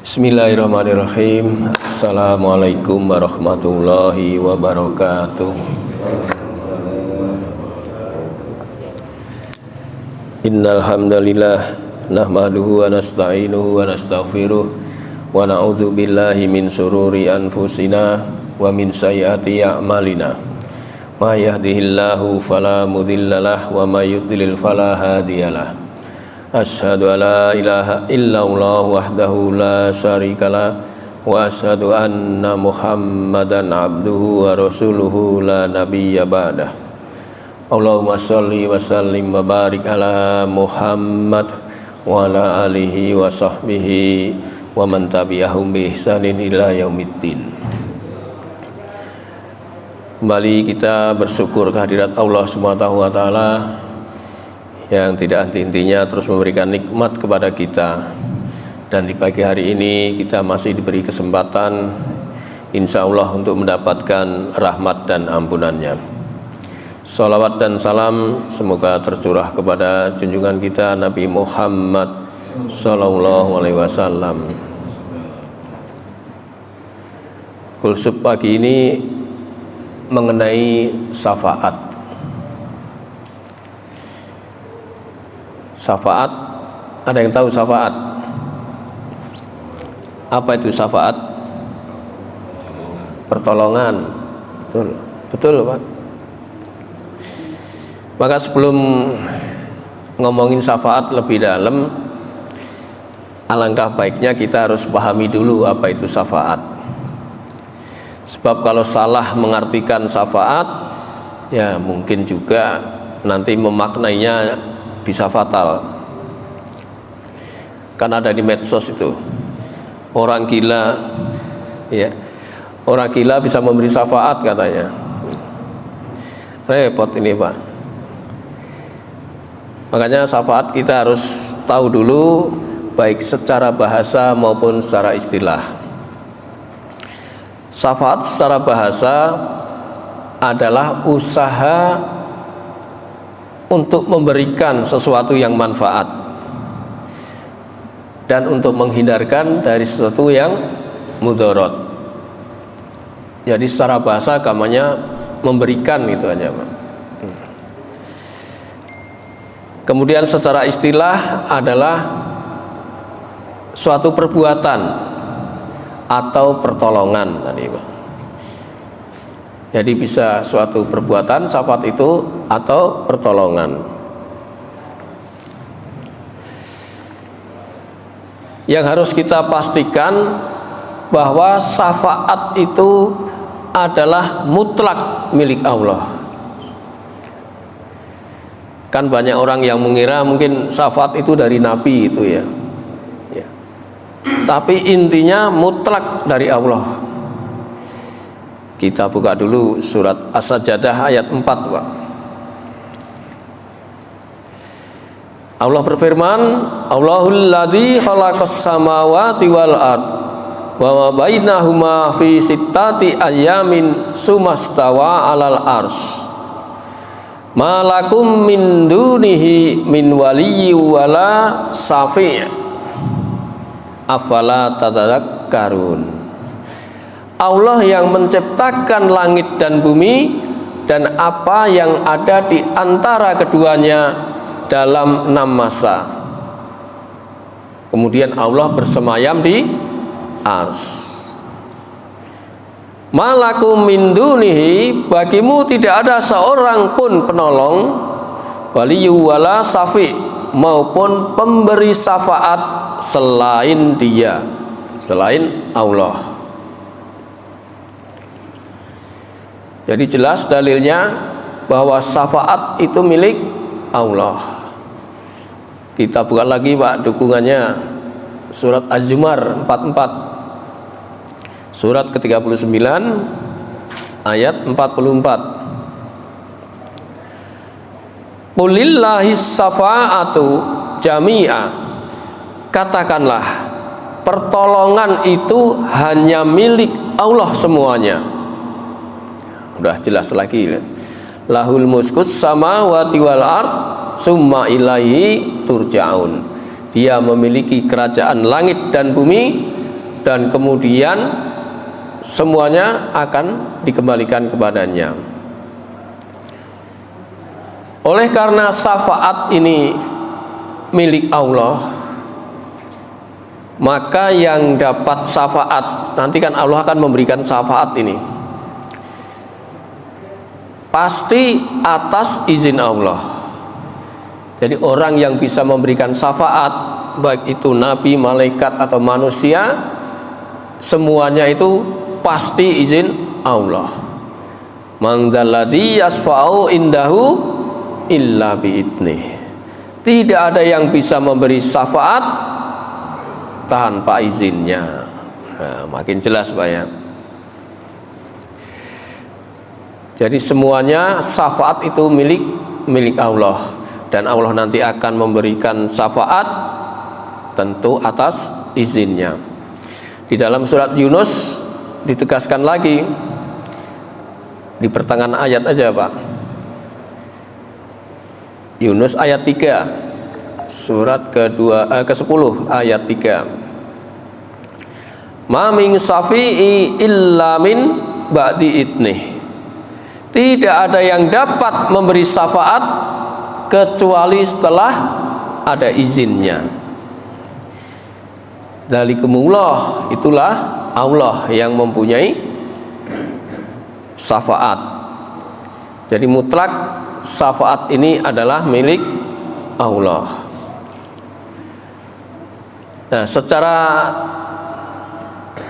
Bismillahirrahmanirrahim. Assalamualaikum warahmatullahi wabarakatuh. Innal hamdalillah nahmaduhu wa nasta'inuhu wa nastaghfiruh wa na'udzu billahi min shururi anfusina wa min sayyiati a'malina. May yahdihillahu fala mudhillalah wa may yudlil fala hadiyalah. Asyhadu an la ilaha illallah wahdahu la syarikalah wa asyhadu anna Muhammadan abduhu wa rasuluhu la nabiyya ba'dah. Allahumma sholli wa sallim wa barik ala Muhammad wa ala alihi wa sahbihi wa man tabi'ahum bi ihsanin ila yaumiddin. Kembali kita bersyukur kehadirat Allah Subhanahu wa taala yang tidak henti-hentinya terus memberikan nikmat kepada kita. Dan di pagi hari ini kita masih diberi kesempatan insya Allah untuk mendapatkan rahmat dan ampunannya. Salawat dan salam semoga tercurah kepada junjungan kita Nabi Muhammad Sallallahu Alaihi Wasallam. Kulsub pagi ini mengenai syafaat. Syafaat, ada yang tahu syafaat? Apa itu syafaat? Pertolongan. Betul, betul Pak. Maka sebelum ngomongin syafaat lebih dalam, alangkah baiknya kita harus pahami dulu apa itu syafaat. Sebab kalau salah mengartikan syafaat, ya mungkin juga nanti memaknainya bisa fatal. Kan ada di medsos itu orang gila, ya, orang gila bisa memberi syafaat katanya. Repot ini Pak. Makanya syafaat kita harus tahu dulu, baik secara bahasa maupun secara istilah. Syafaat secara bahasa adalah usaha untuk memberikan sesuatu yang manfaat dan untuk menghindarkan dari sesuatu yang mudarat. Jadi secara bahasa agamanya memberikan gitu aja Pak. Kemudian secara istilah adalah suatu perbuatan atau pertolongan tadi Pak. Jadi bisa suatu perbuatan syafaat itu atau pertolongan. Yang harus kita pastikan bahwa syafaat itu adalah mutlak milik Allah. Kan banyak orang yang mengira mungkin syafaat itu dari Nabi itu ya. Tapi intinya mutlak dari Allah. Kita buka dulu surat As-Sajdah ayat 4 Pak. Allah berfirman, Allahul ladzi khalaqas samawati wal ard wa ma bainahuma fi sittati ayyamin sumastawa 'alal arsy. Ma lakum min dunihi min waliyyi wala syafi'. Afala tatadzakkarun. Allah yang menciptakan langit dan bumi dan apa yang ada di antara keduanya dalam 6 masa. Kemudian Allah bersemayam di arsy. Malakum min dunihi, bagimu tidak ada seorang pun penolong, waliyyu wala syafi', maupun pemberi syafaat selain Dia, selain Allah. Jadi jelas dalilnya bahwa syafaat itu milik Allah. Kita buka lagi Pak dukungannya, surat Az-Zumar 44, surat ke-39 ayat 44. Qulillahis syafa'atu jami'a. Katakanlah pertolongan itu hanya milik Allah semuanya. Udah jelas lagi. Lahul mulkus samawati wal ard summa ilaihi turja'un. Dia memiliki kerajaan langit dan bumi, dan kemudian semuanya akan dikembalikan kepadanya. Oleh karena syafaat ini milik Allah, maka yang dapat syafaat, nanti kan Allah akan memberikan syafaat ini pasti atas izin Allah. Jadi orang yang bisa memberikan syafaat, baik itu nabi, malaikat atau manusia, semuanya itu pasti izin Allah. Man dzalladzi yasfa'u indahu illa bi'idnih. Tidak ada yang bisa memberi syafaat tanpa izinnya. Nah, makin jelas Pak ya. Jadi semuanya syafaat itu milik Allah, dan Allah nanti akan memberikan syafaat tentu atas izinnya. Di dalam surat Yunus ditegaskan lagi di pertengahan ayat aja Pak. Yunus ayat 3, surat ke-10 ayat 3. Ma min syafi'i illa min ba'di idnih. Tidak ada yang dapat memberi syafaat kecuali setelah ada izinnya. Dzalikumullah, itulah Allah yang mempunyai syafaat. Jadi mutlak syafaat ini adalah milik Allah. Nah, secara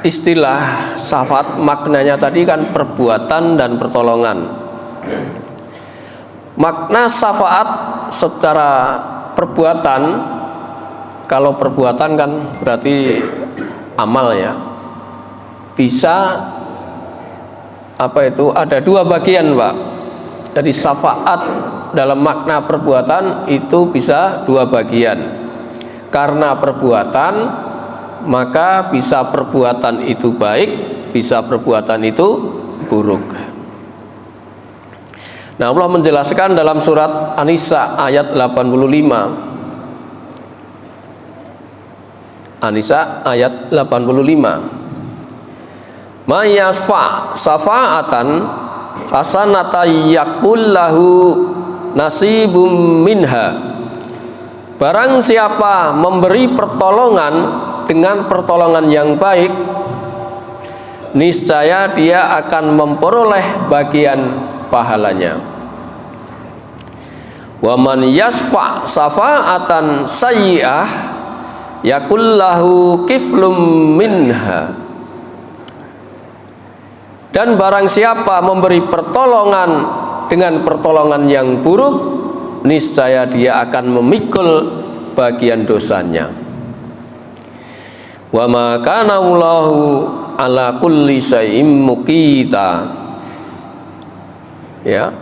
istilah syafaat maknanya tadi kan perbuatan dan pertolongan. Makna syafaat secara perbuatan, kalau perbuatan kan berarti amal ya, bisa ada dua bagian Pak. Jadi syafaat dalam makna perbuatan itu bisa dua bagian. Karena perbuatan, maka bisa perbuatan itu baik, bisa perbuatan itu buruk. Nah, Allah menjelaskan dalam surat An-Nisa ayat 85. An-Nisa ayat 85. May yasfa safa'atan hasanata yakul lahu nasibum minha. Barang siapa memberi pertolongan dengan pertolongan yang baik, niscaya dia akan memperoleh bagian pahalanya. Wa man yasfa safa'atan sayyi'ah yakul lahu kiflum minha. Dan barang siapa memberi pertolongan dengan pertolongan yang buruk, niscaya dia akan memikul bagian dosanya. Wa ma kana Allahu ala kulli syai'in muqita. Ya,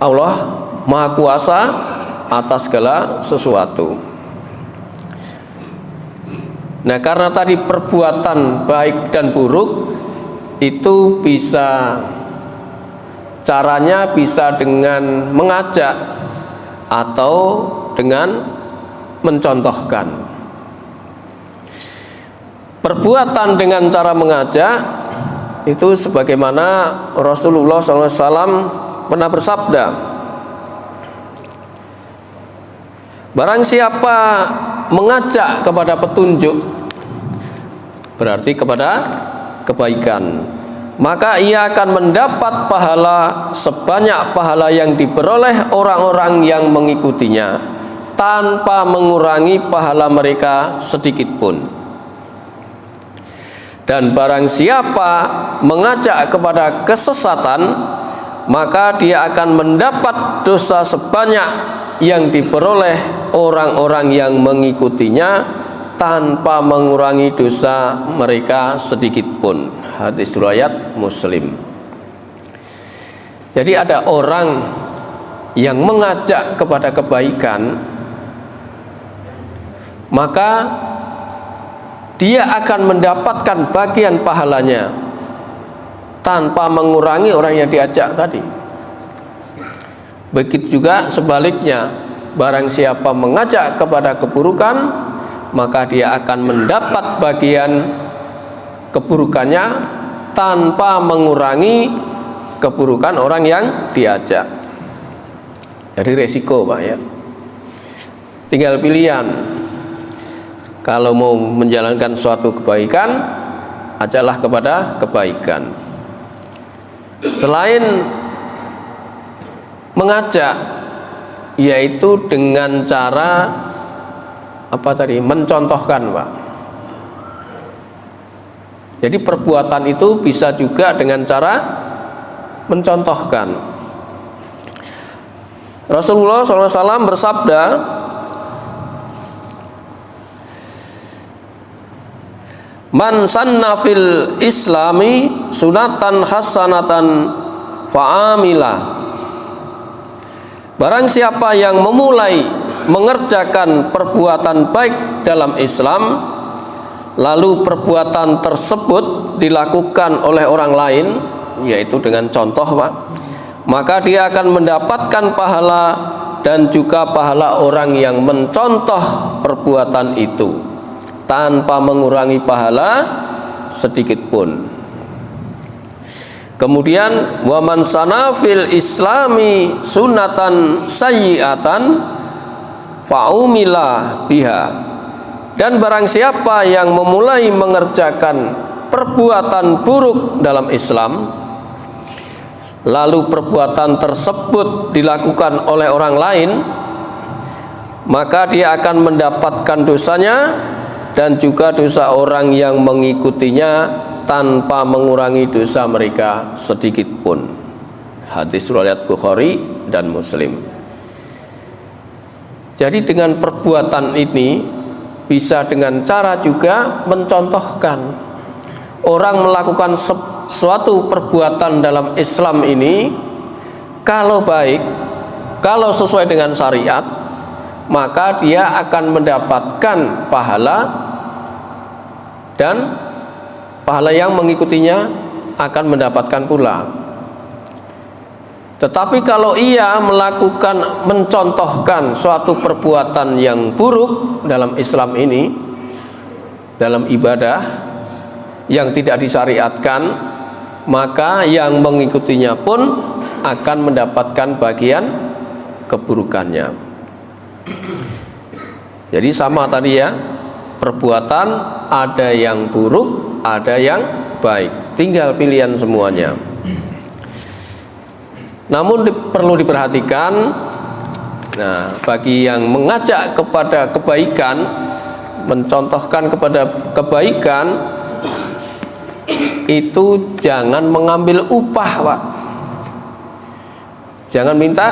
Allah Maha Kuasa atas segala sesuatu. Nah, karena tadi perbuatan baik dan buruk itu caranya bisa dengan mengajak atau dengan mencontohkan. Perbuatan dengan cara mengajak itu sebagaimana Rasulullah SAW pernah bersabda, barang siapa mengajak kepada petunjuk, berarti kepada kebaikan, maka ia akan mendapat pahala sebanyak pahala yang diperoleh orang-orang yang mengikutinya, tanpa mengurangi pahala mereka sedikit pun. Dan barang siapa mengajak kepada kesesatan, maka dia akan mendapat dosa sebanyak yang diperoleh orang-orang yang mengikutinya, tanpa mengurangi dosa mereka sedikit pun. Hadis riwayat Muslim. Jadi ada orang yang mengajak kepada kebaikan, maka dia akan mendapatkan bagian pahalanya tanpa mengurangi orang yang diajak tadi. Begitu juga sebaliknya, barang siapa mengajak kepada keburukan, maka dia akan mendapat bagian keburukannya tanpa mengurangi keburukan orang yang diajak. Jadi resiko Pak ya. Tinggal pilihan. Kalau mau menjalankan suatu kebaikan, ajaklah kepada kebaikan. Selain mengajak, yaitu dengan cara apa tadi? Mencontohkan Pak. Jadi perbuatan itu bisa juga dengan cara mencontohkan. Rasulullah SAW bersabda, "Man sanna fil islami sunatan hasanatan fa'amila." Barang siapa yang memulai mengerjakan perbuatan baik dalam Islam, lalu perbuatan tersebut dilakukan oleh orang lain, yaitu dengan contoh Pak, maka dia akan mendapatkan pahala dan juga pahala orang yang mencontoh perbuatan itu tanpa mengurangi pahala sedikit pun. Kemudian waman sana fil islami sunatan sayyi'atan fa'umila biha. Dan barang siapa yang memulai mengerjakan perbuatan buruk dalam Islam, lalu perbuatan tersebut dilakukan oleh orang lain, maka dia akan mendapatkan dosanya dan juga dosa orang yang mengikutinya tanpa mengurangi dosa mereka sedikit pun. Hadis riwayat Bukhari dan Muslim. Jadi dengan perbuatan ini bisa dengan cara juga mencontohkan. Orang melakukan suatu perbuatan dalam Islam ini, kalau baik, kalau sesuai dengan syariat, maka dia akan mendapatkan pahala, dan pahala yang mengikutinya akan mendapatkan pula. Tetapi kalau ia melakukan, mencontohkan suatu perbuatan yang buruk dalam Islam ini, dalam ibadah yang tidak disyariatkan, maka yang mengikutinya pun akan mendapatkan bagian keburukannya. Jadi sama tadi ya, perbuatan ada yang buruk, ada yang baik, tinggal pilihan semuanya. Namun perlu diperhatikan, nah, bagi yang mengajak kepada kebaikan, mencontohkan kepada kebaikan, itu jangan mengambil upah Pak. Jangan minta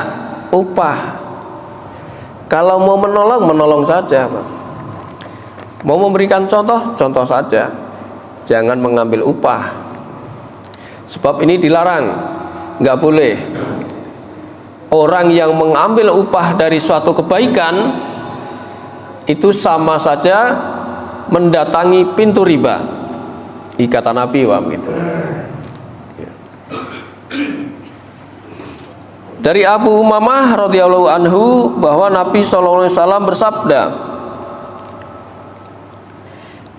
upah. Kalau mau menolong, menolong saja Pak. Mau memberikan contoh, contoh saja. Jangan mengambil upah. Sebab ini dilarang, nggak boleh. Orang yang mengambil upah dari suatu kebaikan itu sama saja mendatangi pintu riba. Kata Nabi Pak begitu. Dari Abu Umamah radhiyallahu anhu bahwa Nabi SAW bersabda,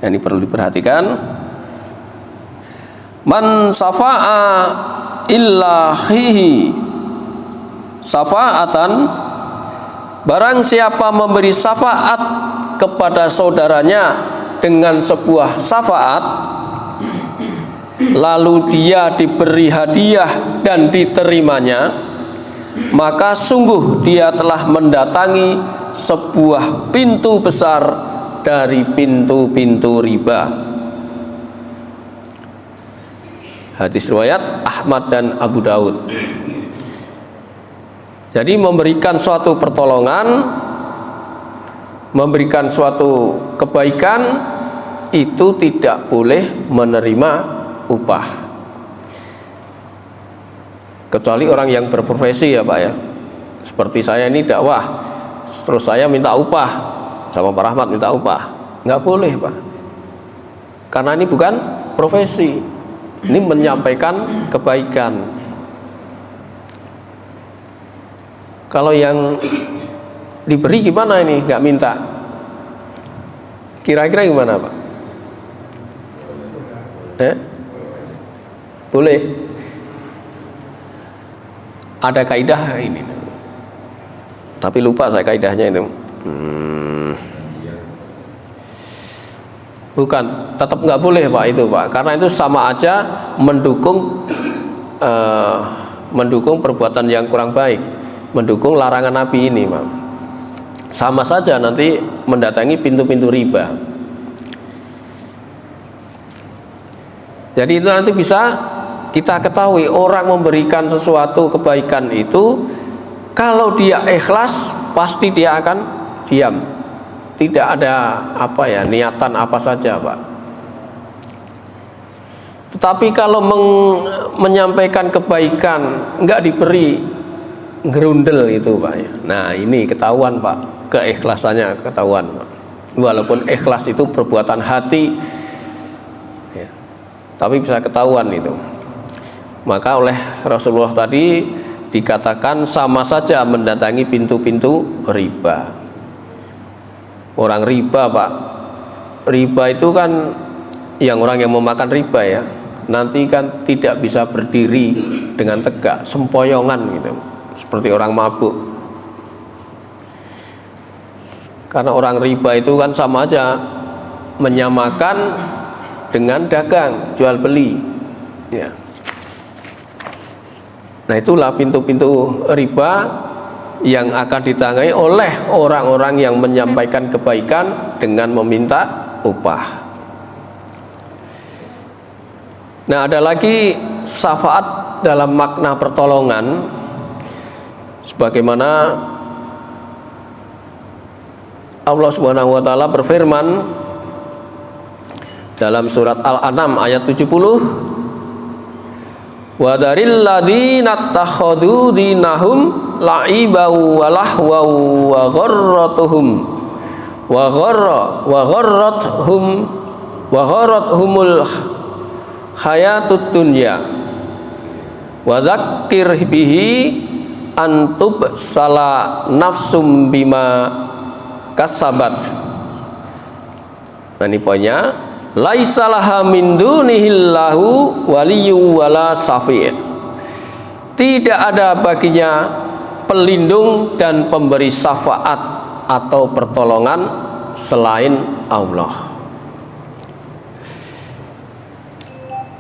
ini perlu diperhatikan, man safa'a illa hihi safa'atan, barang siapa memberi syafaat kepada saudaranya dengan sebuah syafaat, lalu dia diberi hadiah dan diterimanya, maka sungguh dia telah mendatangi sebuah pintu besar dari pintu-pintu riba. Hadis riwayat Ahmad dan Abu Daud. Jadi memberikan suatu pertolongan, memberikan suatu kebaikan, itu tidak boleh menerima upah. Kecuali orang yang berprofesi ya Pak ya. Seperti saya ini dakwah, terus saya minta upah, sama Pak Rahmat minta upah, nggak boleh Pak. Karena ini bukan profesi, ini menyampaikan kebaikan. Kalau yang diberi gimana ini, nggak minta? Kira-kira gimana Pak? Boleh. Ada kaidah ini. Tapi lupa saya kaidahnya itu. Bukan, tetap nggak boleh Pak itu Pak, karena itu sama aja mendukung perbuatan yang kurang baik, mendukung larangan Nabi ini Pak. Sama saja nanti mendatangi pintu-pintu riba. Jadi itu nanti bisa kita ketahui orang memberikan sesuatu kebaikan itu, kalau dia ikhlas pasti dia akan diam. Tidak ada niatan apa saja Pak. Tetapi kalau menyampaikan kebaikan nggak diberi, gerundel itu Pak ya. Nah ini ketahuan Pak, keikhlasannya ketahuan Pak. Walaupun ikhlas itu perbuatan hati ya, tapi bisa ketahuan itu. Maka oleh Rasulullah tadi dikatakan sama saja mendatangi pintu-pintu riba. Orang riba Pak, riba itu kan orang yang memakan riba ya, nanti kan tidak bisa berdiri dengan tegak, sempoyongan gitu, seperti orang mabuk. Karena orang riba itu kan sama aja menyamakan dengan dagang, jual beli ya. Nah itulah pintu-pintu riba yang akan ditangani oleh orang-orang yang menyampaikan kebaikan dengan meminta upah. Nah ada lagi syafaat dalam makna pertolongan, sebagaimana Allah Subhanahu wa taala berfirman dalam surat Al-An'am ayat 70, wa daril ladzina takhadu dinahum la'ibau wa lahwau wa gharrathumul hayatud dunya wa dzakkir bihi antub sala nafsum bima kasabat. Nah ini poinnya, laisa laha min dunihillahu waliyyu wala syafi'. Tidak ada baginya pelindung dan pemberi syafaat atau pertolongan selain Allah.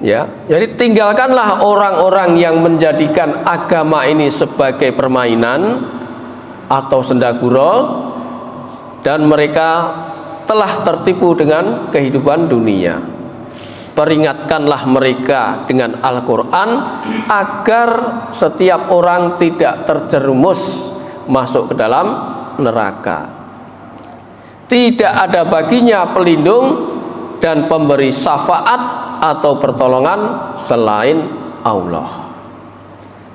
Ya, jadi tinggalkanlah orang-orang yang menjadikan agama ini sebagai permainan atau sendagura, dan mereka telah tertipu dengan kehidupan dunia. Peringatkanlah mereka dengan Al-Quran agar setiap orang tidak terjerumus masuk ke dalam neraka. Tidak ada baginya pelindung dan pemberi syafaat atau pertolongan selain Allah.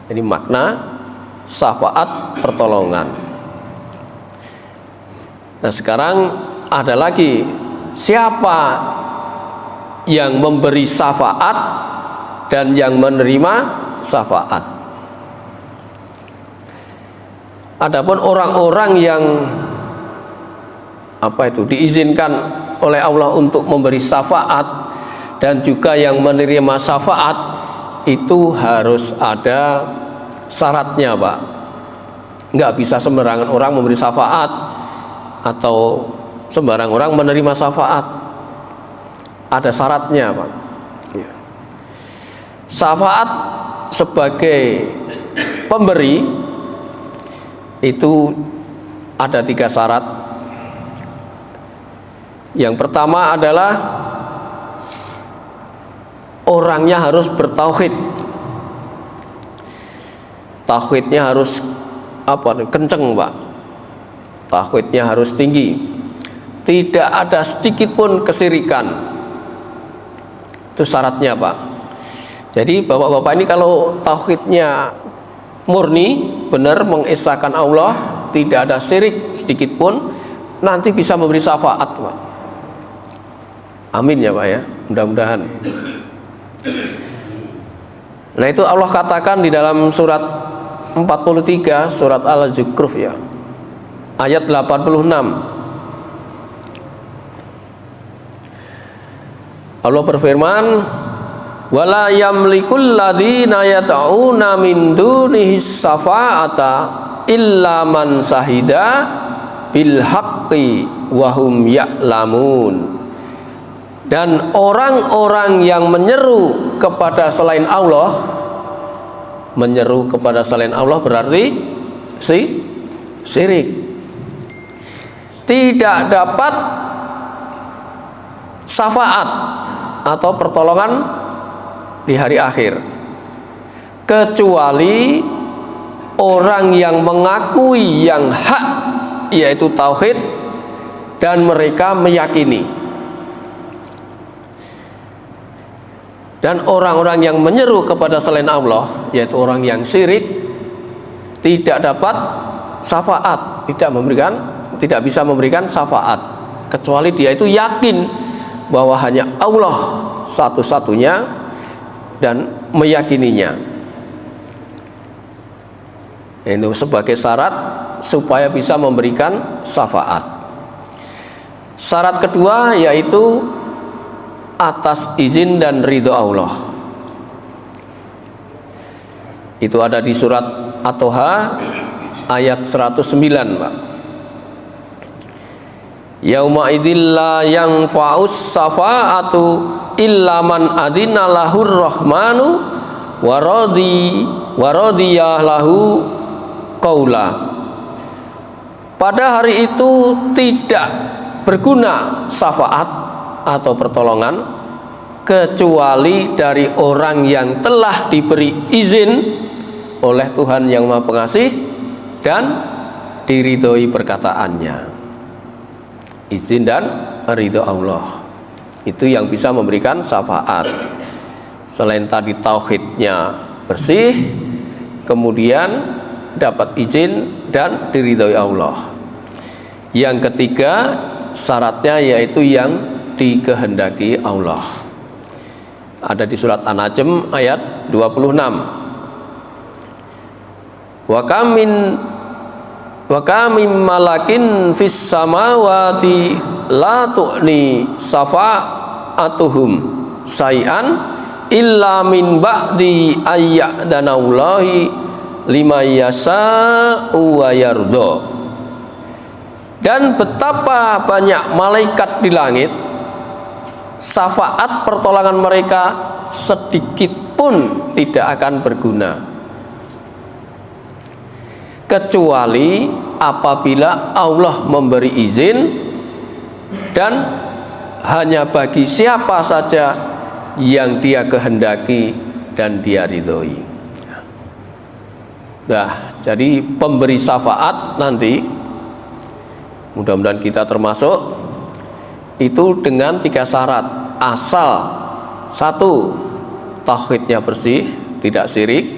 Ini makna syafaat pertolongan. Nah sekarang ada lagi, siapa yang memberi syafaat dan yang menerima syafaat. Adapun orang-orang yang diizinkan oleh Allah untuk memberi syafaat dan juga yang menerima syafaat, itu harus ada syaratnya Pak. Nggak bisa sembarangan orang memberi syafaat atau sembarang orang menerima syafaat. Ada syaratnya Pak ya. Syafaat sebagai pemberi itu ada 3 syarat. Yang pertama adalah orangnya harus bertauhid. Tauhidnya harus kenceng Pak. Tauhidnya harus tinggi. Tidak ada sedikit pun kesyirikan. Itu syaratnya Pak. Jadi bapak-bapak ini kalau tauhidnya murni, benar mengesahkan Allah, tidak ada syirik sedikit pun, nanti bisa memberi syafaat Pak. Amin ya Pak ya, mudah-mudahan. Nah itu Allah katakan di dalam surat 43, surat Al-Zukhruf ya, ayat 86. Allah berfirman, wala yamlikul ladzina yad'una min dunihi syafa'ata illa man sahida bil haqqi wa hum ya'lamun. Dan orang-orang yang menyeru kepada selain Allah, menyeru kepada selain Allah berarti syirik, tidak dapat syafaat atau pertolongan di hari akhir, kecuali orang yang mengakui yang hak, yaitu tauhid, dan mereka meyakini. Dan orang-orang yang menyeru kepada selain Allah, yaitu orang yang syirik, tidak dapat syafaat, tidak bisa memberikan syafaat, kecuali dia itu yakin bahwa hanya Allah satu-satunya dan meyakininya. Itu sebagai syarat supaya bisa memberikan syafaat. Syarat kedua yaitu atas izin dan ridho Allah. Itu ada di surat At-Toha ayat 109, Pak. Yauma idzil la yanfa'us syafa'atu illa man adina lahur rahmanu wa radiya lahu qaula. Pada hari itu tidak berguna syafaat atau pertolongan kecuali dari orang yang telah diberi izin oleh Tuhan yang Maha Pengasih dan diridhoi perkataannya. Izin dan ridho Allah itu yang bisa memberikan syafaat. Selain tadi tauhidnya bersih, kemudian dapat izin dan diridhoi Allah. Yang ketiga syaratnya yaitu yang dikehendaki Allah. Ada di surat An-Najm ayat 26. Wa kamim malakin fis samawati la tu'ni safa'atuhum say'an illa min ba'di ayyadanallahi lima yasa'u wa yarda. Dan betapa banyak malaikat di langit, syafaat pertolongan mereka sedikit pun tidak akan berguna, kecuali apabila Allah memberi izin dan hanya bagi siapa saja yang Dia kehendaki dan Dia ridhoi. Nah, jadi pemberi syafaat nanti mudah-mudahan kita termasuk itu dengan 3 syarat. Asal 1, tauhidnya bersih, tidak syirik.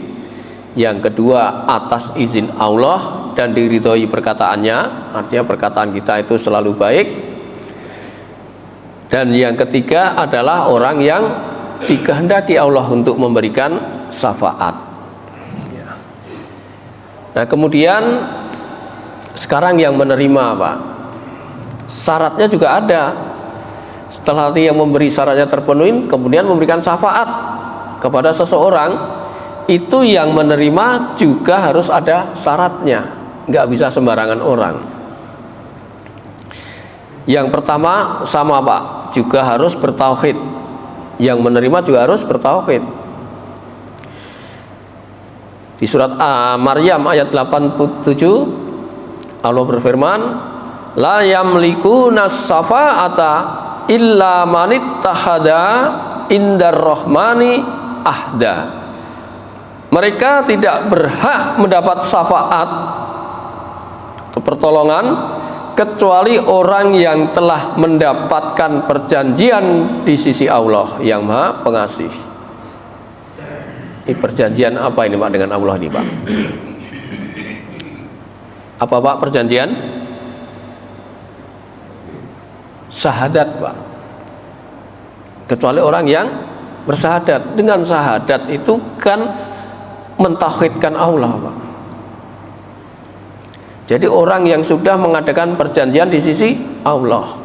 Yang kedua, atas izin Allah dan diridhoi perkataannya, artinya perkataan kita itu selalu baik. Dan yang ketiga adalah orang yang dikehendaki Allah untuk memberikan syafaat. Nah, kemudian sekarang yang menerima, Pak, syaratnya juga ada. Setelah yang memberi syaratnya terpenuhi, kemudian memberikan syafaat kepada seseorang, itu yang menerima juga harus ada syaratnya, nggak bisa sembarangan orang. Yang pertama sama, Pak, juga harus bertauhid. Yang menerima juga harus bertauhid. Di surat Maryam ayat 87 Allah berfirman, la yamlikuna syafa'ata illa manittahada indar rahmani ahda. Mereka tidak berhak mendapat syafaat atau pertolongan kecuali orang yang telah mendapatkan perjanjian di sisi Allah yang Maha Pengasih. Ini perjanjian apa ini, Pak, dengan Allah ini, Pak? Apa, Pak, perjanjian? Syahadat, Pak. Kecuali orang yang bersyahadat. Dengan syahadat itu kan mentauhidkan Allah, Pak. Jadi orang yang sudah mengadakan perjanjian di sisi Allah,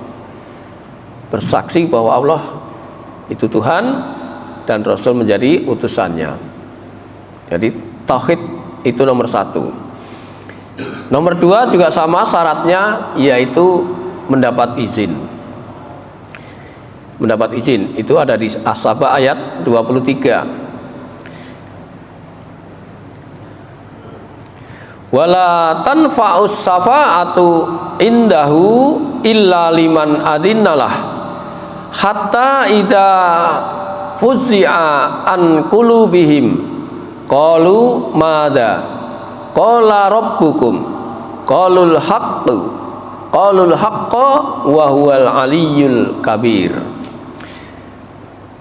bersaksi bahwa Allah itu Tuhan dan Rasul menjadi utusannya. Jadi tauhid itu nomor satu. Nomor dua juga sama syaratnya, yaitu mendapat izin. Mendapat izin itu ada di As-Saba ayat 23. Wala tanfa'us syafa'atu indahu illa liman adinnalah hatta idza fuzzi'a an qulubihim qalu madza qala rabbukum qalul haqqu wa huwal aliyyul kabir.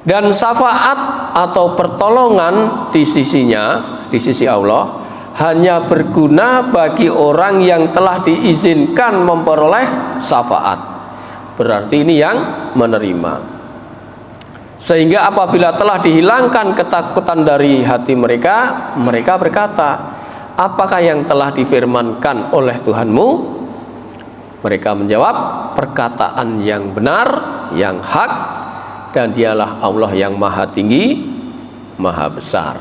Dan syafaat atau pertolongan di sisinya, di sisi Allah, hanya berguna bagi orang yang telah diizinkan memperoleh syafaat. Berarti ini yang menerima. Sehingga apabila telah dihilangkan ketakutan dari hati mereka, mereka berkata, apakah yang telah difirmankan oleh Tuhanmu? Mereka menjawab, perkataan yang benar, yang hak, dan dialah Allah yang maha tinggi, maha besar.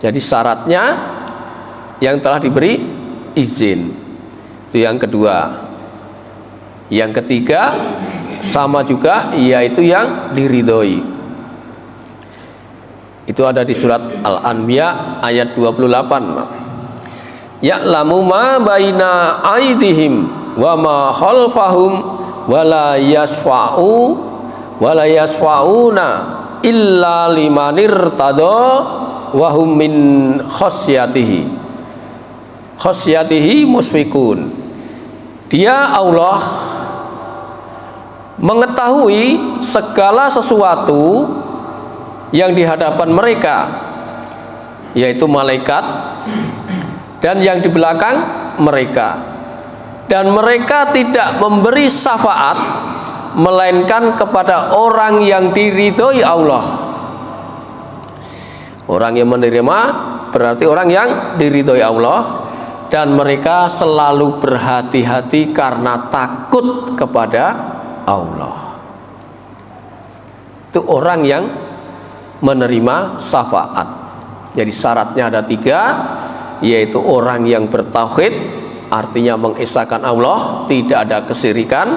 Jadi syaratnya yang telah diberi izin. Itu yang kedua. Yang ketiga sama juga, yaitu yang diridhoi. Itu ada di surat Al-Anbiya ayat 28. Ya'lamu ma baina aydihim wa ma khalfahum wala yasfa'una illa limanir tada wahum min khasyatihi musfikun. Dia Allah mengetahui segala sesuatu yang di hadapan mereka, yaitu malaikat, dan yang di belakang mereka, dan mereka tidak memberi syafaat melainkan kepada orang yang diridhoi Allah. Orang yang menerima berarti orang yang diridhoi Allah, dan mereka selalu berhati-hati karena takut kepada Allah. Itu orang yang menerima syafaat. Jadi syaratnya ada 3, yaitu orang yang bertauhid, artinya mengesahkan Allah, tidak ada kesyirikan.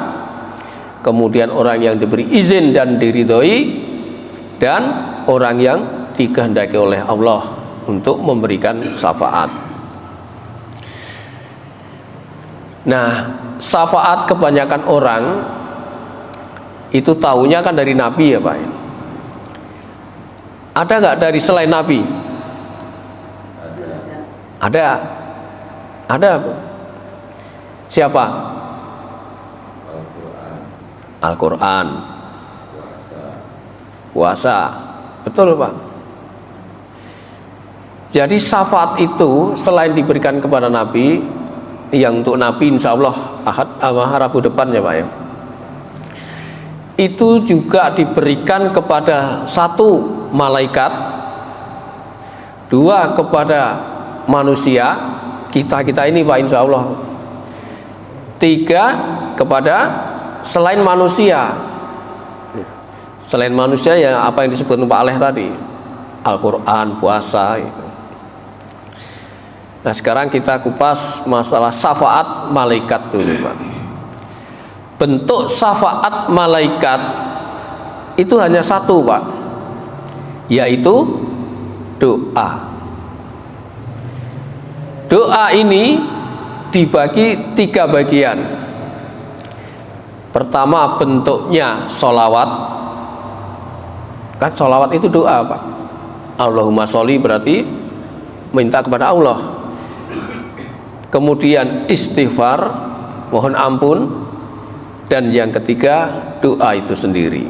Kemudian orang yang diberi izin dan diridhoi, dan orang yang dikehendaki oleh Allah untuk memberikan syafaat. Nah, syafaat kebanyakan orang itu tahunya kan dari Nabi ya Pak. Ada nggak dari selain Nabi? Ada. Ada. Siapa? Al-Quran. Puasa. Betul Pak. Jadi syafaat itu selain diberikan kepada Nabi, yang untuk Nabi insya Allah Rabu depan ya Pak ya, itu juga diberikan kepada 1 malaikat, 2 kepada manusia, kita ini Pak insya Allah, 3 kepada selain manusia. Selain manusia ya apa yang disebut Pak Aleh tadi, Al-Quran, puasa gitu. Nah sekarang kita kupas masalah syafaat malaikat dulu Pak. Bentuk syafaat malaikat itu hanya 1 Pak, yaitu doa. Doa ini dibagi 3 bagian. Pertama bentuknya sholawat. Kan sholawat itu doa Pak. Allahumma sholli berarti minta kepada Allah. Kemudian istighfar, mohon ampun, dan yang ketiga doa itu sendiri.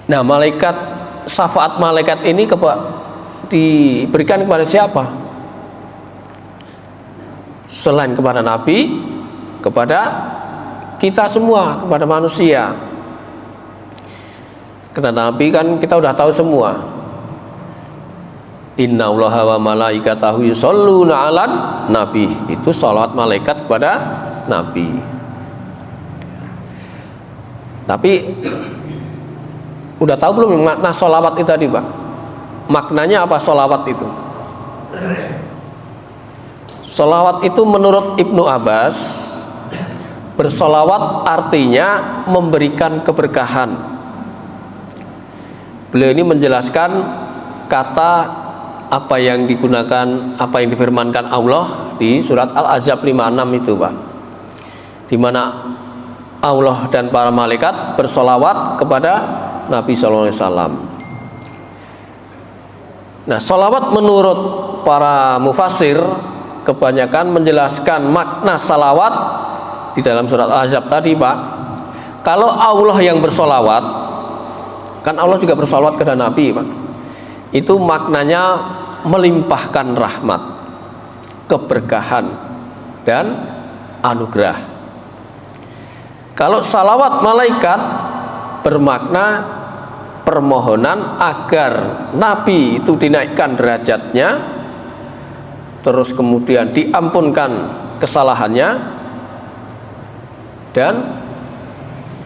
Nah malaikat, syafaat malaikat ini diberikan kepada siapa? Selain kepada Nabi, kepada kita semua, kepada manusia. Karena Nabi kan kita udah tahu semua. Inna Allaha wa malaikatahu yusholluna 'alan nabi. Itu sholawat malaikat kepada Nabi. Tapi udah tahu belum makna sholawat itu tadi, Pak? Maknanya apa sholawat itu? Sholawat itu menurut Ibnu Abbas, bersolawat artinya memberikan keberkahan. Beliau ini menjelaskan kata apa yang digunakan, apa yang difirmankan Allah di surat Al-Ahzab 56 itu, Pak, di mana Allah dan para malaikat bersolawat kepada Nabi SAW. Nah, solawat menurut para mufassir kebanyakan menjelaskan makna salawat di dalam surat Al-Ahzab tadi, Pak. Kalau Allah yang bersolawat, kan Allah juga bersolawat kepada Nabi, Pak. Itu maknanya melimpahkan rahmat, keberkahan, dan anugerah. Kalau salawat malaikat bermakna permohonan agar Nabi itu dinaikkan derajatnya, terus kemudian diampunkan kesalahannya, dan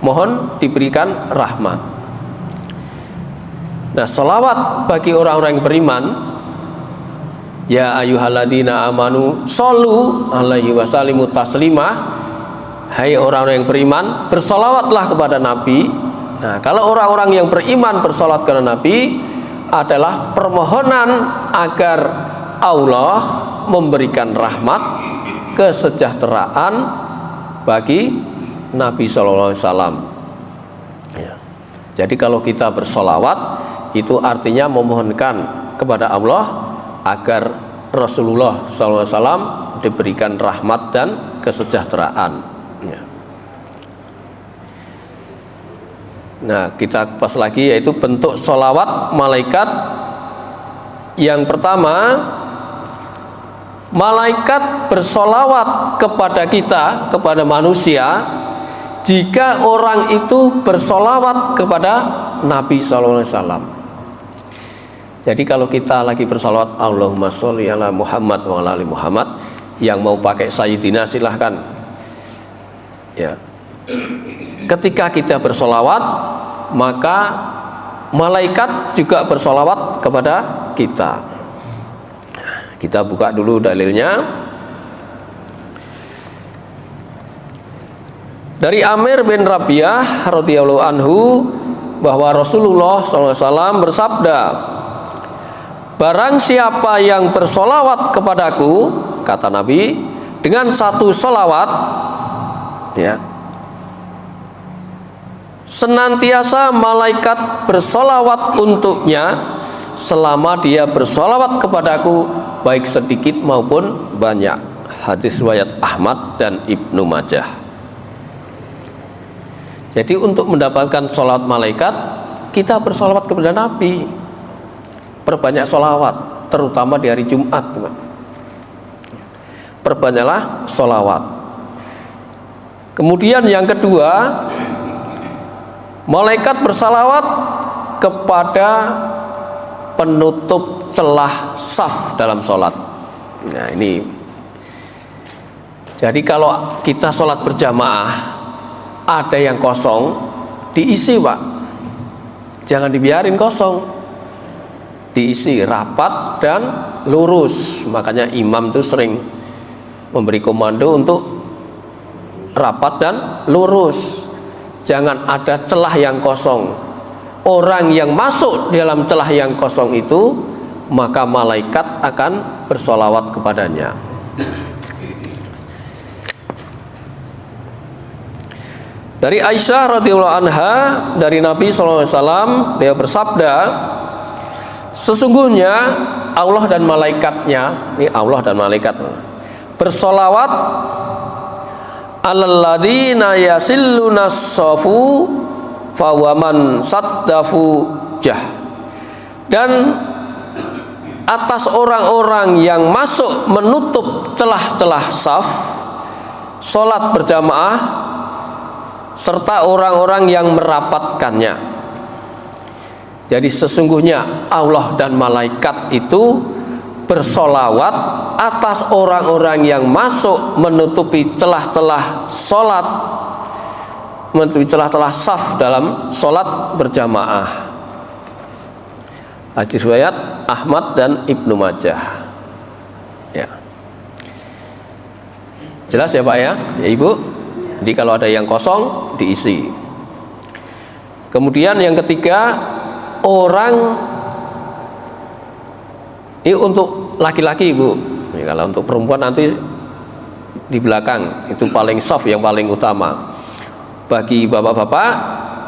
mohon diberikan rahmat. Nah, salawat bagi orang-orang yang beriman, ya ayyuhalladzina amanu shollu alaihi wasallimu taslimah, hai orang-orang yang beriman, bersolawatlah kepada Nabi. Nah, kalau orang-orang yang beriman bersolawat kepada Nabi adalah permohonan agar Allah memberikan rahmat, kesejahteraan bagi Nabi Sallallahu Alaihi Wasallam. Ya. Jadi kalau kita bersolawat itu artinya memohonkan kepada Allah agar Rasulullah Sallallahu Alaihi Wasallam diberikan rahmat dan kesejahteraan. Ya. Nah, kita kupas lagi, yaitu bentuk sholawat malaikat. Yang pertama, malaikat bersolawat kepada kita, kepada manusia, jika orang itu bersolawat kepada Nabi SAW. Jadi kalau kita lagi bersolawat Allahumma sholli ala Muhammad wa ala ali Muhammad, yang mau pakai Sayyidina silahkan. Ya. Ketika kita bersolawat, maka malaikat juga bersolawat kepada kita. Kita buka dulu dalilnya. Dari Amir bin Rabi'ah radhiyallahu anhu bahwa Rasulullah SAW bersabda, barang siapa yang bersolawat kepadaku, kata Nabi, dengan satu solawat, ya, senantiasa malaikat bersolawat untuknya selama dia bersolawat kepadaku, baik sedikit maupun banyak. Hadis riwayat Ahmad dan Ibnu Majah. Jadi untuk mendapatkan solawat malaikat, kita bersolawat kepada Nabi. Perbanyak solawat, terutama di hari Jumat. Perbanyaklah solawat. Kemudian yang kedua, malaikat bersalawat kepada penutup celah saf dalam sholat. Nah ini, jadi kalau kita sholat berjamaah ada yang kosong, diisi, Pak. Jangan dibiarin kosong, diisi rapat dan lurus. Makanya imam itu sering memberi komando untuk rapat dan lurus. Jangan ada celah yang kosong. Orang yang masuk dalam celah yang kosong itu, maka malaikat akan bersolawat kepadanya. Dari Aisyah radhiyallahu anha, dari Nabi SAW, dia bersabda, sesungguhnya Allah dan malaikatnya, ini Allah dan malaikat, bersolawat alalladzina yasilluna safu fawaman saddafu jah, dan atas orang-orang yang masuk menutup celah-celah saf sholat berjamaah serta orang-orang yang merapatkannya. Jadi sesungguhnya Allah dan malaikat itu bersolawat atas orang-orang yang masuk menutupi celah-celah sholat menutupi celah-celah saf dalam sholat berjamaah. Hadis riwayat Ahmad dan Ibnu Majah. Ya. Jelas ya Pak ya? Ya Ibu. Jadi kalau ada yang kosong diisi. Kemudian yang ketiga, orang ini untuk laki-laki Ibu. Ini kalau untuk perempuan nanti di belakang, itu paling soft, yang paling utama. Bagi bapak-bapak,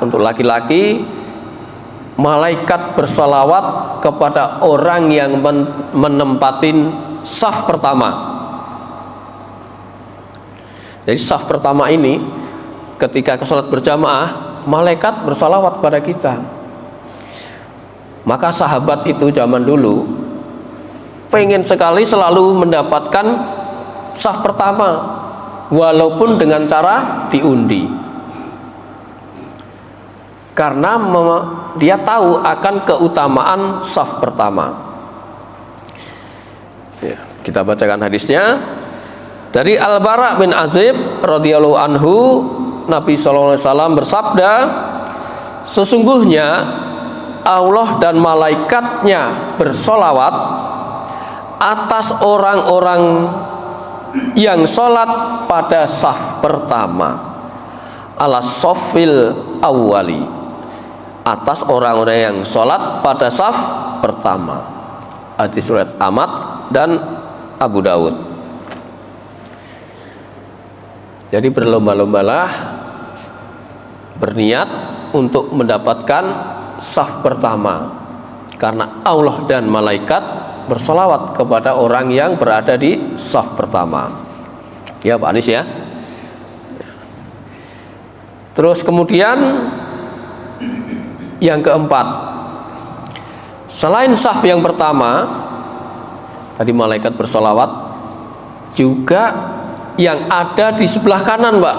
untuk laki-laki, malaikat bersalawat kepada orang yang menempatin saf pertama. Jadi saf pertama ini ketika ke sholat berjamaah, malaikat bersalawat kepada kita. Maka sahabat itu zaman dulu pengen sekali selalu mendapatkan saf pertama, walaupun dengan cara diundi, karena dia tahu akan keutamaan saf pertama. Ya, kita bacakan hadisnya dari Al-Bara bin Azib radhiyallahu anhu. Nabi SAW bersabda, sesungguhnya Allah dan malaikatnya bersolawat atas orang-orang yang sholat pada saf pertama, ala sofil awwali, atas orang-orang yang sholat pada saf pertama. Hadis riwayat Ahmad dan Abu Dawud. Jadi berlomba-lombalah berniat untuk mendapatkan saf pertama, karena Allah dan malaikat bersolawat kepada orang yang berada di saf pertama. Ya Pak Anis ya. Terus kemudian yang keempat, selain saf yang pertama tadi malaikat bersolawat, juga yang ada di sebelah kanan Pak.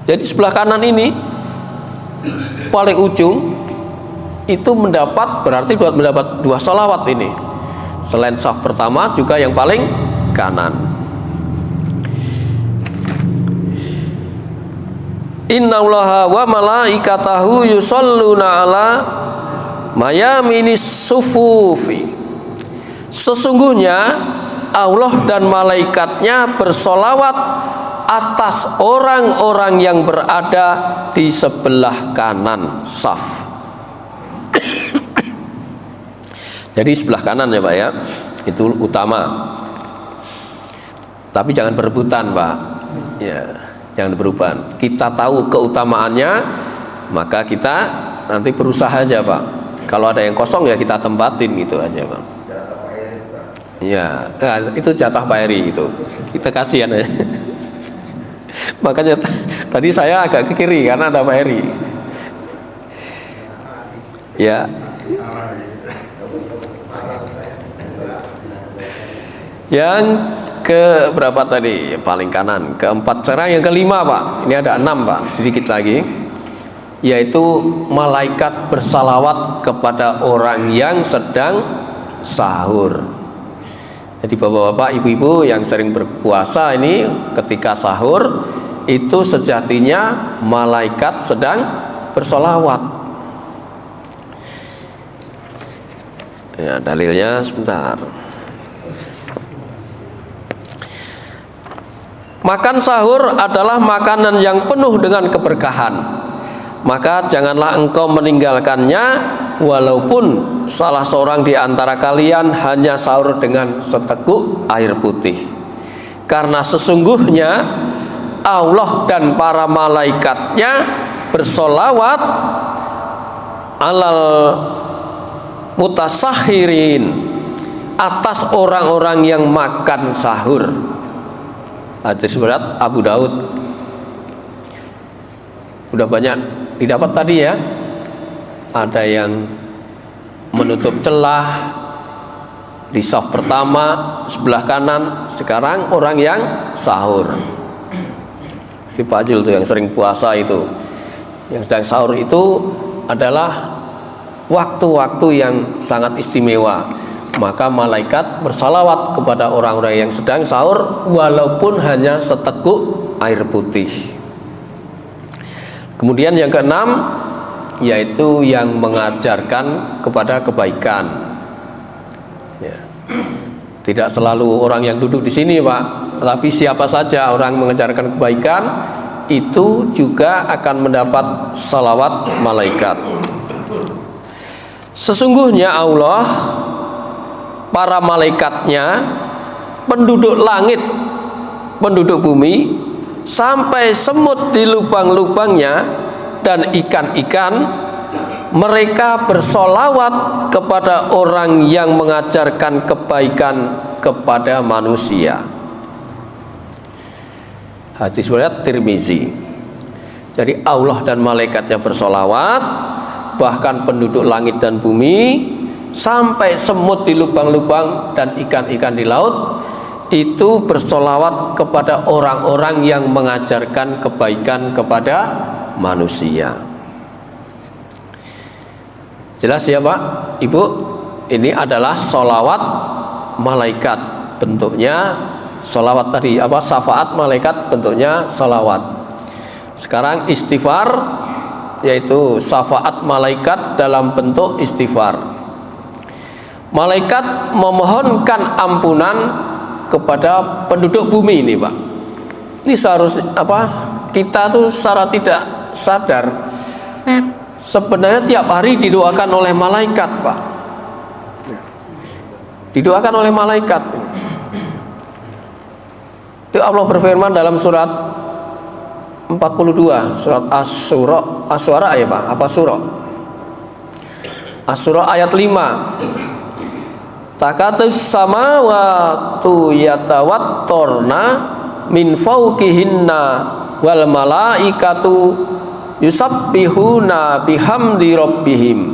Jadi sebelah kanan ini paling ujung itu berarti mendapat 2 sholawat ini. Selain saf pertama juga yang paling kanan. Innallaha wa malaikatahu yusholluna ala mayaminis sufufi. Sesungguhnya Allah dan malaikatnya bersolawat atas orang-orang yang berada di sebelah kanan saf. Jadi sebelah kanan ya Pak ya, itu utama. Tapi jangan berebutan Pak. Ya, jangan berebutan. Kita tahu keutamaannya, maka kita nanti berusaha aja Pak. Kalau ada yang kosong ya kita tempatin gitu aja Pak. Ya, itu jatah Pak Eri itu. Kita kasihan ya. Makanya tadi saya agak ke kiri karena ada Pak Eri. Ya. Yang ke berapa tadi? Paling kanan. Keempat. Sekarang yang kelima Pak. Ini ada 6 Pak. Sedikit lagi. Yaitu malaikat bersalawat kepada orang yang sedang sahur. Jadi bapak-bapak, ibu-ibu yang sering berpuasa ini, ketika sahur itu sejatinya malaikat sedang bersolawat. Ya, dalilnya sebentar. Makan sahur adalah makanan yang penuh dengan keberkahan. Maka janganlah engkau meninggalkannya, walaupun salah seorang di antara kalian hanya sahur dengan seteguk air putih. Karena sesungguhnya Allah dan para malaikatnya bersolawat alal mutasahirin, atas orang-orang yang makan sahur. Hadis riwayat Abu Daud. Udah banyak didapat tadi ya. Ada yang menutup celah di saf pertama sebelah kanan. Sekarang orang yang sahur. Di Pak Jul tuh yang sering puasa itu, yang sedang sahur itu adalah waktu-waktu yang sangat istimewa. Maka malaikat bersalawat kepada orang-orang yang sedang sahur, walaupun hanya seteguk air putih. Kemudian yang keenam, yaitu yang mengajarkan kepada kebaikan. Ya. Tidak selalu orang yang duduk di sini, Pak, tapi siapa saja orang mengajarkan kebaikan itu juga akan mendapat salawat malaikat. Sesungguhnya Allah, para malaikatnya, penduduk langit, penduduk bumi, sampai semut di lubang-lubangnya dan ikan-ikan, mereka bersolawat kepada orang yang mengajarkan kebaikan kepada manusia. Hadis riwayat Tirmizi. Jadi Allah dan malaikatnya bersolawat, bahkan penduduk langit dan bumi, sampai semut di lubang-lubang dan ikan-ikan di laut itu bersolawat kepada orang-orang yang mengajarkan kebaikan kepada manusia. Jelas ya Pak, Ibu? Ini adalah solawat malaikat, bentuknya solawat tadi, syafaat malaikat bentuknya solawat. Sekarang istighfar, yaitu syafaat malaikat dalam bentuk istighfar. Malaikat memohonkan ampunan kepada penduduk bumi ini, Pak. Ini seharusnya kita tuh secara tidak sadar sebenarnya tiap hari didoakan oleh malaikat, Pak. Didoakan oleh malaikat. Itu Allah berfirman dalam surat 42, surat Asy-Syu'ara ya Pak, surah? Asy-Syu'ara ayat 5. Takatus samawatu yatawattorna min fawqihinna wal malaikatu yusabbihuna bihamdi rabbihim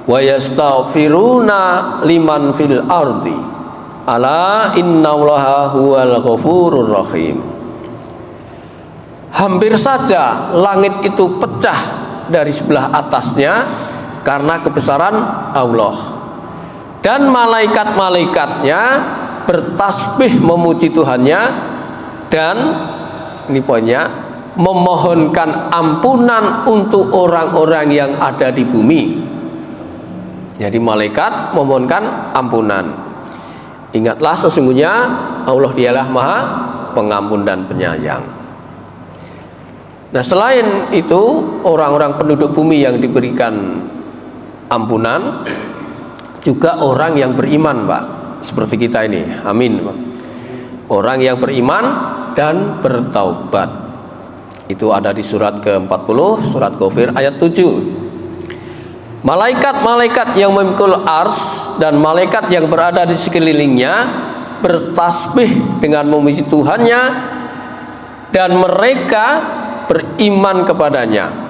wa yastaghfiruna liman fil ardi ala innallaha huwal ghafurur rahim. Hampir saja langit itu pecah dari sebelah atasnya karena kebesaran Allah, dan malaikat-malaikatnya bertasbih memuji Tuhannya, dan ini poinnya, memohonkan ampunan untuk orang-orang yang ada di bumi. Jadi malaikat memohonkan ampunan. Ingatlah sesungguhnya Allah dialah Maha Pengampun dan Penyayang. Nah, selain itu orang-orang penduduk bumi yang diberikan ampunan juga orang yang beriman, Pak, seperti kita ini. Amin, Pak. Orang yang beriman dan bertaubat. Itu ada di surat ke-40, surat Ghafir ayat 7. Malaikat-malaikat yang memikul ars dan malaikat yang berada di sekelilingnya bertasbih dengan memuji Tuhannya, dan mereka beriman kepadanya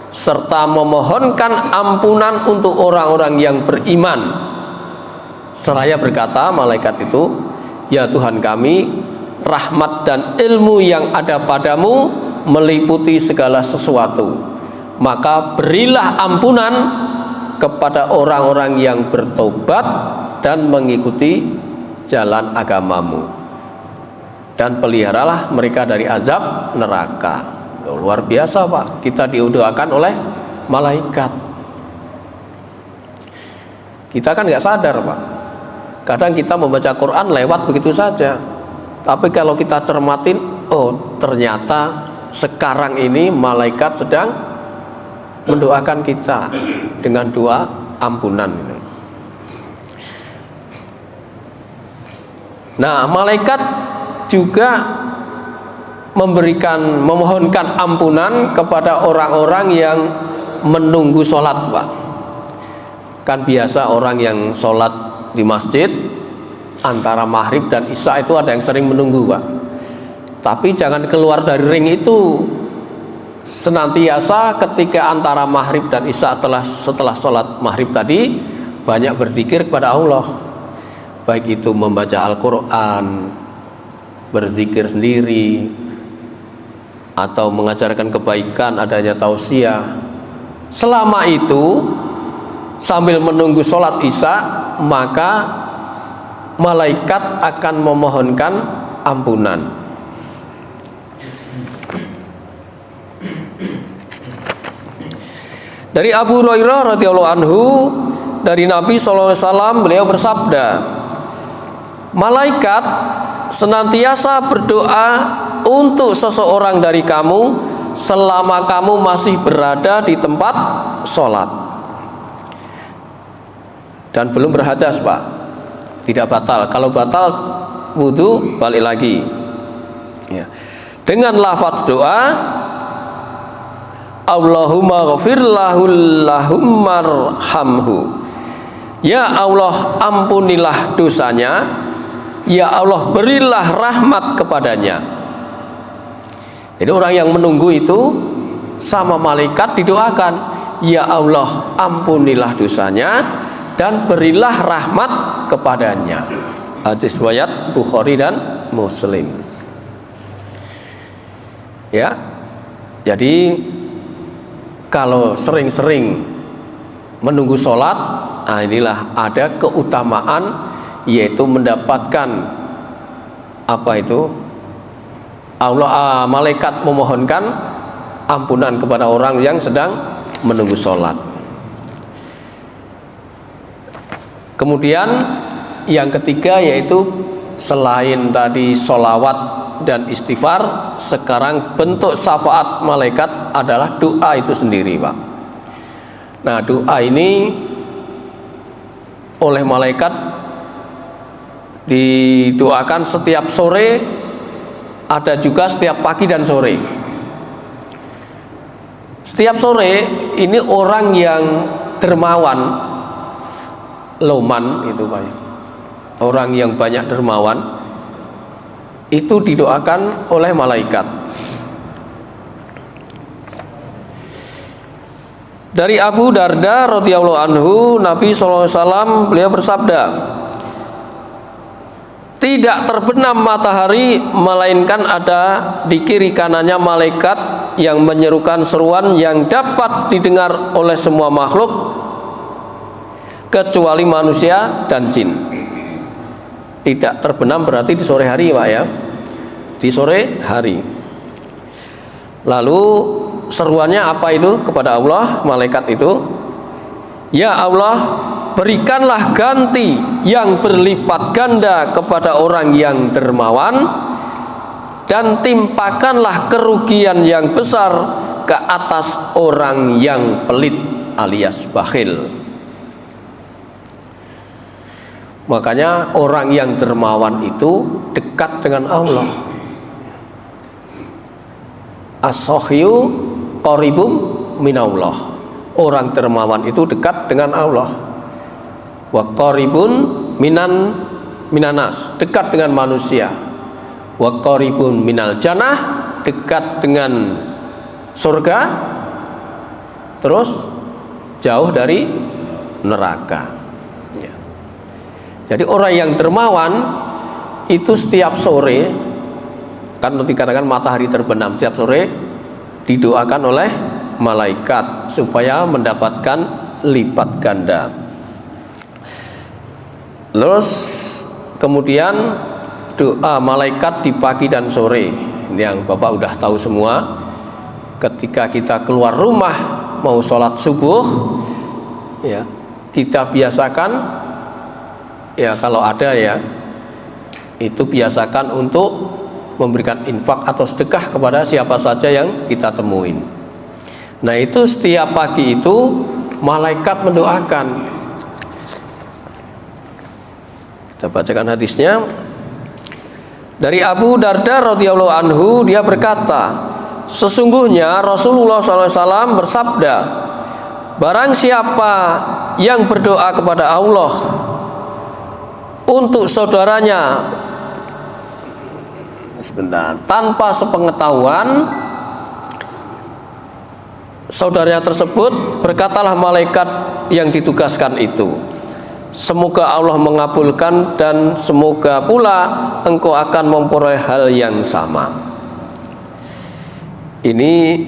serta memohonkan ampunan untuk orang-orang yang beriman. Seraya berkata malaikat itu, ya Tuhan kami, rahmat dan ilmu yang ada padamu meliputi segala sesuatu, maka berilah ampunan kepada orang-orang yang bertobat dan mengikuti jalan agamamu, dan peliharalah mereka dari azab neraka. Luar biasa, Pak, kita didoakan oleh malaikat. Kita kan nggak sadar, Pak. Kadang kita membaca Quran lewat begitu saja, tapi kalau kita cermatin, oh ternyata sekarang ini malaikat sedang mendoakan kita dengan doa ampunan. Nah, malaikat juga memohonkan ampunan kepada orang-orang yang menunggu sholat, Pak. Kan biasa orang yang sholat di masjid antara maghrib dan isya itu ada yang sering menunggu, Pak. Tapi jangan keluar dari ring itu. Senantiasa ketika antara maghrib dan isya, setelah sholat maghrib tadi, banyak berzikir kepada Allah, baik itu membaca Al-Quran, berzikir sendiri, atau mengajarkan kebaikan, adanya tausiah. Selama itu sambil menunggu sholat isya, maka malaikat akan memohonkan ampunan. Dari Abu Hurairah radhiyallahu anhu, dari Nabi sallallahu alaihi wasallam, beliau bersabda, malaikat senantiasa berdoa untuk seseorang dari kamu selama kamu masih berada di tempat sholat dan belum berhadas, Pak. Tidak batal. Kalau batal wudu, balik lagi ya. Dengan lafaz doa, Allahumma ghafir lahummarhamhu, ya Allah ampunilah dosanya, ya Allah berilah rahmat kepadanya. Jadi orang yang menunggu itu sama malaikat didoakan, ya Allah ampunilah dosanya dan berilah rahmat kepadanya. Hadis riwayat Bukhari dan Muslim. Ya. Jadi kalau sering-sering menunggu sholat, nah inilah ada keutamaan, yaitu mendapatkan apa itu, malaikat memohonkan ampunan kepada orang yang sedang menunggu sholat. Kemudian yang ketiga, yaitu selain tadi sholawat dan istighfar, sekarang bentuk syafaat malaikat adalah doa itu sendiri, Pak. Nah, doa ini oleh malaikat didoakan setiap sore, ada juga setiap pagi dan sore. Setiap sore ini orang yang dermawan, loman itu, Pak, orang yang banyak dermawan itu didoakan oleh malaikat. Dari Abu Darda radhiyallahu anhu, Nabi sallallahu alaihi wasallam beliau bersabda, tidak terbenam matahari melainkan ada di kiri kanannya malaikat yang menyerukan seruan yang dapat didengar oleh semua makhluk kecuali manusia dan jin. Tidak terbenam berarti di sore hari, Pak, ya, di sore hari. Lalu seruannya apa itu kepada Allah, malaikat itu, ya Allah berikanlah ganti yang berlipat ganda kepada orang yang dermawan, dan timpakanlah kerugian yang besar ke atas orang yang pelit alias bakhil. Makanya orang yang dermawan itu dekat dengan Allah. As-sakhiyu qaribum minallah. Orang dermawan itu dekat dengan Allah. Wa qaribun minanas, dekat dengan manusia. Wa qaribun minal jannah, dekat dengan surga, terus jauh dari neraka. Jadi orang yang dermawan itu setiap sore, kan dikatakan matahari terbenam, setiap sore didoakan oleh malaikat supaya mendapatkan lipat ganda. Terus kemudian doa malaikat di pagi dan sore, ini yang Bapak udah tahu semua. Ketika kita keluar rumah mau sholat subuh, ya kita biasakan, ya kalau ada ya, itu biasakan untuk memberikan infak atau sedekah kepada siapa saja yang kita temuin. Nah itu setiap pagi itu malaikat mendoakan. Kita bacakan hadisnya. Dari Abu Darda radhiyallahu anhu, dia berkata, sesungguhnya Rasulullah SAW bersabda, barang siapa yang berdoa kepada Allah untuk saudaranya tanpa sepengetahuan saudaranya tersebut, berkatalah malaikat yang ditugaskan itu, semoga Allah mengabulkan dan semoga pula engkau akan memperoleh hal yang sama. Ini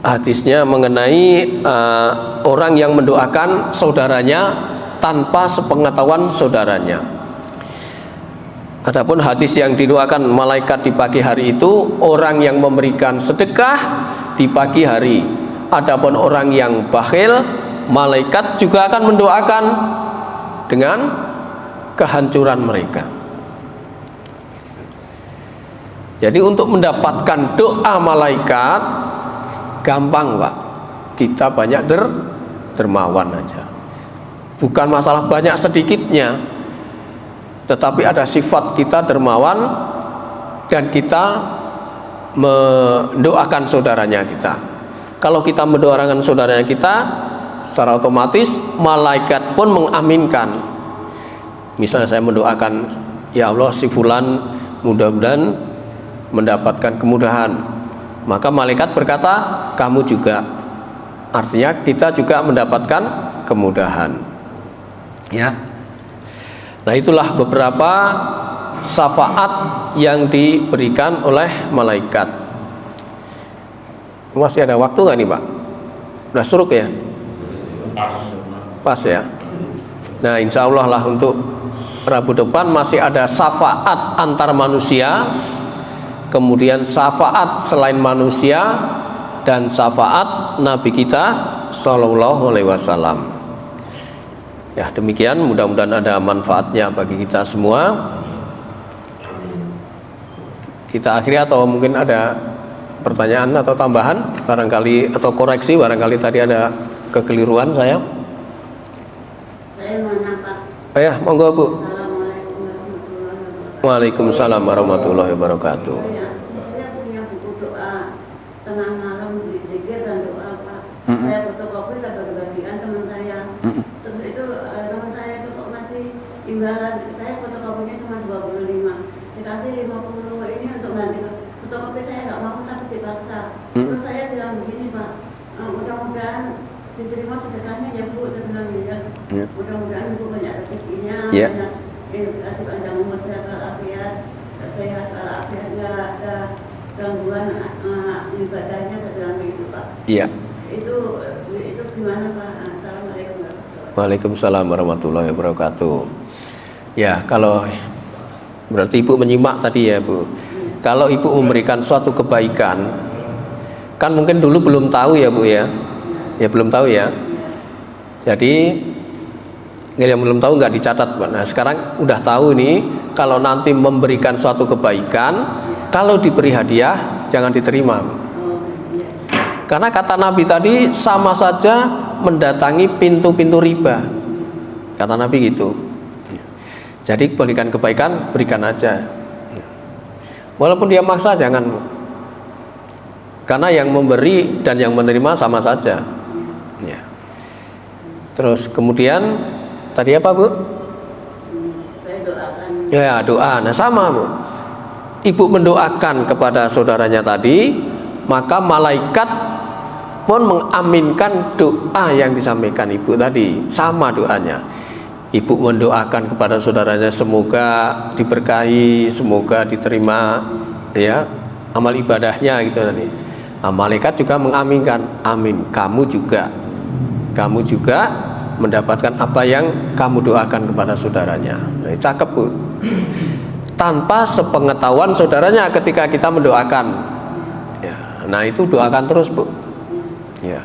hadisnya mengenai orang yang mendoakan saudaranya tanpa sepengetahuan saudaranya. Adapun hadis yang didoakan malaikat di pagi hari itu orang yang memberikan sedekah di pagi hari Adapun orang yang bakhil, malaikat juga akan mendoakan dengan kehancuran mereka. Jadi untuk mendapatkan doa malaikat gampang Pak, kita banyak dermawan aja. Bukan masalah banyak sedikitnya, tetapi ada sifat kita dermawan dan kita mendoakan saudaranya kita. Kalau kita mendoakan saudaranya kita, secara otomatis malaikat pun mengaminkan. Misalnya saya mendoakan, ya Allah si fulan mudah-mudahan mendapatkan kemudahan, maka malaikat berkata kamu juga, artinya kita juga mendapatkan kemudahan, ya. Nah itulah beberapa syafaat yang diberikan oleh malaikat. Masih ada waktu nggak nih Pak? Udah suruk ya? Pas ya. Nah insya Allah lah untuk Rabu depan masih ada syafaat antar manusia, kemudian syafaat selain manusia, dan syafaat Nabi kita Sallallahu Alaihi Wasallam. Ya demikian, mudah-mudahan ada manfaatnya bagi kita semua. Kita akhiri atau mungkin ada pertanyaan atau tambahan barangkali, atau koreksi barangkali tadi ada kekeliruan saya. Saya mau nampak. Ya monggo Bu. Assalamualaikum warahmatullahi wabarakatuh. Waalaikumsalam warahmatullahi wabarakatuh. Saya punya buku doa tengah malam zikir dan doa Pak. Saya fotokopi, saya bagi-bagikan teman saya. Terus itu teman saya itu kok masih imbalan. Saya fotokopinya cuma 25. Dikasih 50 ini untuk ganti fotokopi, saya nggak mau tapi dipaksa. Terus saya bilang begini Pak, mudah-mudahan diterima sedekahnya ya Bu, saya bilang ya. Mudah-mudahan Ibu banyak rezekinya, banyak dikasih panjang umur, sehat walafiat, sehat walafiat, nggak ada gangguan ibadahnya, saya bilang begitu Pak. Iya. Itu gimana Pak? Assalamualaikum warahmatullahi wabarakatuh. Waalaikumsalam warahmatullahi wabarakatuh. Ya kalau berarti Ibu menyimak tadi ya Bu. Kalau Ibu memberikan suatu kebaikan, kan mungkin dulu belum tahu ya Bu ya. Ya belum tahu ya. Jadi yang belum tahu nggak dicatat. Nah sekarang udah tahu nih, kalau nanti memberikan suatu kebaikan, kalau diberi hadiah jangan diterima. Karena kata Nabi tadi sama saja mendatangi pintu-pintu riba. Kata Nabi gitu. Jadi berikan kebaikan, berikan aja. Walaupun dia maksa jangan. Karena yang memberi dan yang menerima sama saja. Ya. Terus kemudian tadi apa Bu? Saya doakan. Ya doa. Nah sama Bu. Ibu mendoakan kepada saudaranya tadi, maka malaikat pun mengaminkan doa yang disampaikan Ibu tadi. Sama doanya. Ibu mendoakan kepada saudaranya semoga diberkahi, semoga diterima ya amal ibadahnya gitu tadi. Nah, malaikat juga mengaminkan, amin. Kamu juga mendapatkan apa yang kamu doakan kepada saudaranya. Nah, cakep Bu. Tanpa sepengetahuan saudaranya ketika kita mendoakan. Ya, nah itu doakan terus Bu. Ya,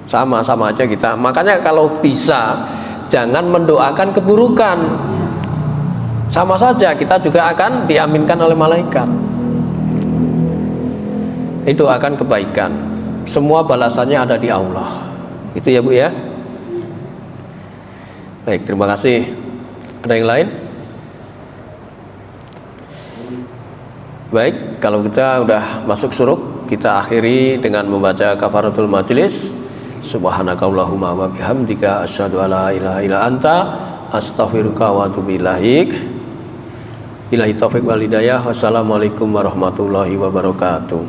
sama-sama aja kita. Makanya kalau bisa jangan mendoakan keburukan. Sama saja kita juga akan diaminkan oleh malaikat. Doakan kebaikan. Semua balasannya ada di Allah. Itu ya Bu ya. Baik, terima kasih. Ada yang lain? Baik, kalau kita udah masuk suruk, kita akhiri dengan membaca kafaratul majlis. Subhanakallahumma wa bihamdika asyhadu alla ilaha illa anta astaghfiruka wa atubu ilaik. Billahi taufiq wal hidayah. Wassalamualaikum warahmatullahi wabarakatuh.